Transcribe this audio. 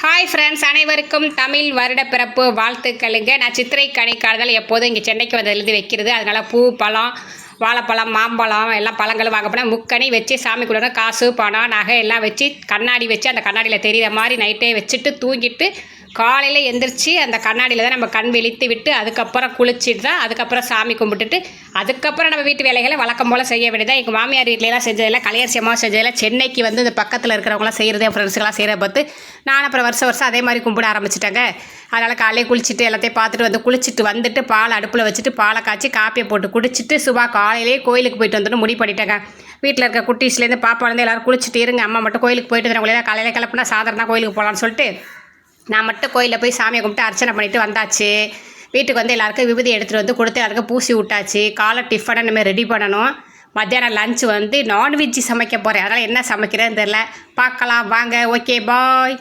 Hi friends, அனைவருக்கும் தமிழ் வருட பிறப்பு வாழ்த்துக்களுங்க. நான் சித்திரை கணிக்காலத்தில் எப்போதும் இங்கே சென்னைக்கு வந்து எழுதி வைக்கிறது. அதனால் பூ, பழம், வாழைப்பழம், மாம்பழம் எல்லாம் பழங்களும் வாங்க போனால் முக்கணி வச்சு சாமி கொடுக்கணும். காசு, பணம், நகை எல்லாம் வச்சு கண்ணாடி வச்சு அந்த கண்ணாடியில் தெரிகிற மாதிரி நைட்டே வச்சுட்டு தூங்கிட்டு காலையில் எந்திரிச்சு அந்த கண்ணாடியில் தான் நம்ம கண் விழித்து விட்டு அதுக்கப்புறம் குளிச்சுட்டு தான் அதுக்கப்புறம் சாமி கும்பிட்டுட்டு அதுக்கப்புறம் நம்ம வீட்டு வேலைகளை வழக்கம் போல் செய்ய வேண்டியதான். எங்கள் மாமியார் வீட்டிலலாம் செஞ்சதில்லை, கலையரசியமாக செஞ்சதில்லை. சென்னைக்கு வந்து இந்த பக்கத்தில் இருக்கிறவங்களாம் செய்கிறது, என் ஃப்ரெண்ட்ஸுக்கெல்லாம் செய்கிறத பார்த்து நான் அப்புறம் வருஷம் அதே மாதிரி கும்பிட ஆரம்பிச்சிட்டேங்க. அதனால் காலையில் குளிச்சுட்டு எல்லாத்தையும் பார்த்துட்டு வந்து குளிச்சுட்டு வந்துட்டு பால் அடுப்பில் வச்சுட்டு பாலை காய்ச்சி காப்பியை போட்டு குடிச்சிட்டு சுபா காலையிலே கோயிலுக்கு போயிட்டு வந்துட்டு முடிவு பண்ணிட்டேங்க. வீட்டில் இருக்க குட்டீஸ்லேருந்து பாப்பாலேருந்து எல்லோரும் குளிச்சுட்டு இருங்க, அம்மா மட்டும் கோயிலுக்கு போயிட்டு வரவங்களே காலையில் கிளப்புனா சாதாரண தான் கோயிலுக்கு போகலான்னு சொல்லிட்டு நான் மட்டும் கோயிலில் போய் சாமியை கும்பிட்டு அர்ச்சனை பண்ணிவிட்டு வந்தாச்சு. வீட்டுக்கு வந்து எல்லாருக்கும் விபூதி எடுத்துகிட்டு வந்து கொடுத்து எல்லாருக்கும் பூசி விட்டாச்சு. காலை டிஃபனை நம்ம ரெடி பண்ணணும். மத்தியானம் லஞ்சு வந்து நான்வெஜ்ஜு சமைக்க போகிறேன். அதனால் என்ன சமைக்கிறேன்னு தெரில, பார்க்கலாம் வாங்க. ஓகே, பாய்.